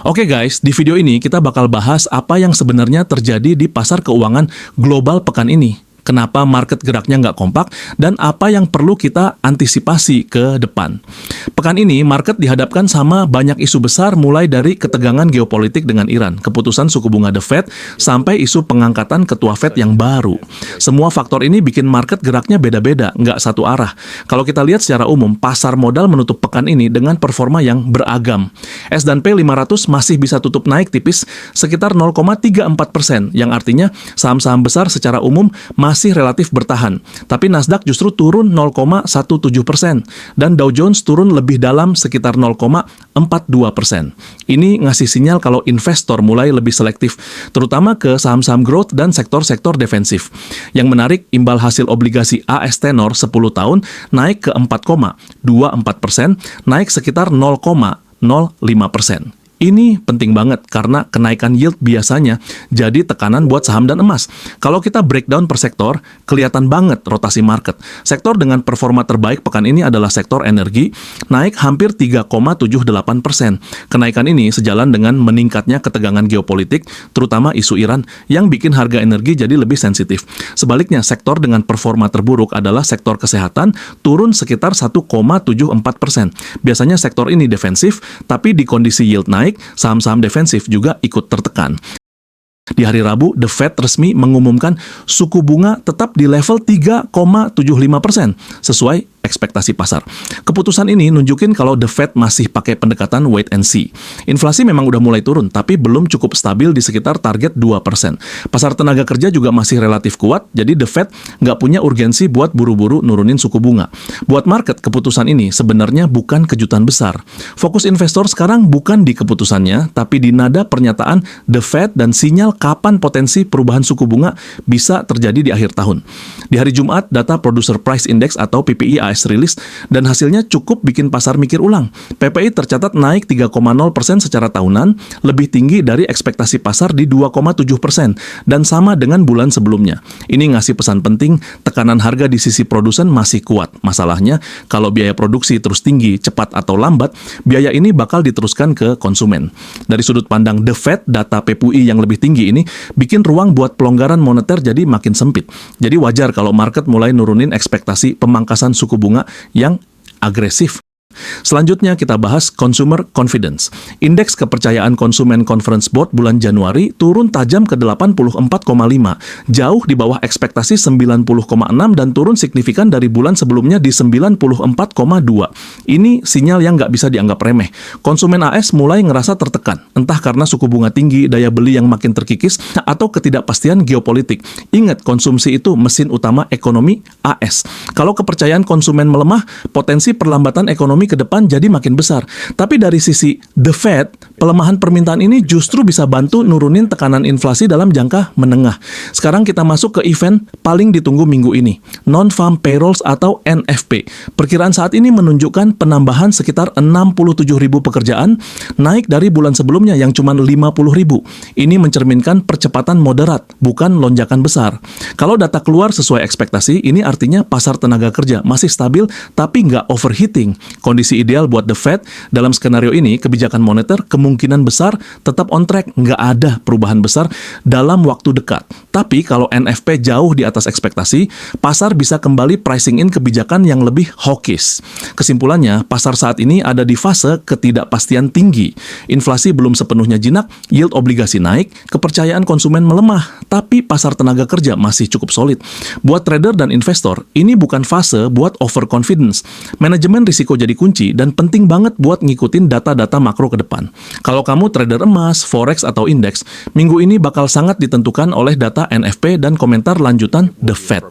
Oke guys, di video ini kita bakal bahas apa yang sebenarnya terjadi di pasar keuangan global pekan ini. Kenapa market geraknya nggak kompak, dan apa yang perlu kita antisipasi ke depan. Pekan ini, market dihadapkan sama banyak isu besar mulai dari ketegangan geopolitik dengan Iran, keputusan suku bunga The Fed, sampai isu pengangkatan ketua Fed yang baru. Semua faktor ini bikin market geraknya beda-beda, nggak satu arah. Kalau kita lihat secara umum, pasar modal menutup pekan ini dengan performa yang beragam. S&P 500 masih bisa tutup naik tipis sekitar 0,34%, yang artinya saham-saham besar secara umum masih relatif bertahan. Tapi Nasdaq justru turun 0,17%, dan Dow Jones turun lebih dalam sekitar 0,42%. Ini ngasih sinyal kalau investor mulai lebih selektif, terutama ke saham-saham growth dan sektor-sektor defensif. Yang menarik, imbal hasil obligasi AS tenor 10 tahun naik ke 4,24%, naik sekitar 0,05%. Ini penting banget karena kenaikan yield biasanya jadi tekanan buat saham dan emas. Kalau kita breakdown per sektor, kelihatan banget rotasi market. Sektor dengan performa terbaik pekan ini adalah sektor energi, naik hampir 3,78%. Kenaikan ini sejalan dengan meningkatnya ketegangan geopolitik, terutama isu Iran, yang bikin harga energi jadi lebih sensitif. Sebaliknya, sektor dengan performa terburuk adalah sektor kesehatan, turun sekitar 1,74%. Biasanya sektor ini defensif, tapi di kondisi yield naik, saham-saham defensif juga ikut tertekan. Di hari Rabu, The Fed resmi mengumumkan suku bunga tetap di level 3,75%, sesuai ekspektasi pasar. Keputusan ini nunjukin kalau The Fed masih pakai pendekatan wait and see. Inflasi memang udah mulai turun, tapi belum cukup stabil di sekitar target 2%. Pasar tenaga kerja juga masih relatif kuat, jadi The Fed nggak punya urgensi buat buru-buru nurunin suku bunga. Buat market, keputusan ini sebenarnya bukan kejutan besar. Fokus investor sekarang bukan di keputusannya, tapi di nada pernyataan The Fed dan sinyal kapan potensi perubahan suku bunga bisa terjadi di akhir tahun. Di hari Jumat, data Producer Price Index atau PPI rilis, dan hasilnya cukup bikin pasar mikir ulang. PPI tercatat naik 3,0% secara tahunan, lebih tinggi dari ekspektasi pasar di 2,7%, dan sama dengan bulan sebelumnya. Ini ngasih pesan penting, tekanan harga di sisi produsen masih kuat. Masalahnya, kalau biaya produksi terus tinggi, cepat atau lambat, biaya ini bakal diteruskan ke konsumen. Dari sudut pandang The Fed, data PPI yang lebih tinggi ini bikin ruang buat pelonggaran moneter jadi makin sempit. Jadi wajar kalau market mulai nurunin ekspektasi pemangkasan suku bunga yang agresif. Selanjutnya kita bahas Consumer Confidence. Indeks kepercayaan konsumen Conference Board bulan Januari turun tajam ke 84,5, jauh di bawah ekspektasi 90,6 dan turun signifikan dari bulan sebelumnya di 94,2. Ini sinyal yang nggak bisa dianggap remeh. Konsumen AS mulai ngerasa tertekan, entah karena suku bunga tinggi, daya beli yang makin terkikis, atau ketidakpastian geopolitik. Ingat, konsumsi itu mesin utama ekonomi AS. Kalau kepercayaan konsumen melemah, potensi perlambatan ekonomi ke depan jadi makin besar. Tapi dari sisi The Fed, pelemahan permintaan ini justru bisa bantu nurunin tekanan inflasi dalam jangka menengah. Sekarang kita masuk ke event paling ditunggu minggu ini, Non-Farm Payrolls atau NFP. Perkiraan saat ini menunjukkan penambahan sekitar 67.000 pekerjaan, naik dari bulan sebelumnya yang cuma 50.000. Ini mencerminkan percepatan moderat, bukan lonjakan besar. Kalau data keluar sesuai ekspektasi, ini artinya pasar tenaga kerja masih stabil tapi nggak overheating. Kondisi ideal buat The Fed dalam skenario ini, kebijakan moneter kemungkinan besar tetap on track, nggak ada perubahan besar dalam waktu dekat. Tapi kalau NFP jauh di atas ekspektasi, pasar bisa kembali pricing in kebijakan yang lebih hawkish. Kesimpulannya, pasar saat ini ada di fase ketidakpastian tinggi. Inflasi belum sepenuhnya jinak, yield obligasi naik, kepercayaan konsumen melemah, tapi pasar tenaga kerja masih cukup solid. Buat trader dan investor, ini bukan fase buat overconfidence. Manajemen risiko jadi kunci dan penting banget buat ngikutin data-data makro ke depan. Kalau kamu trader emas, forex, atau indeks, minggu ini bakal sangat ditentukan oleh data NFP dan komentar lanjutan The Fed.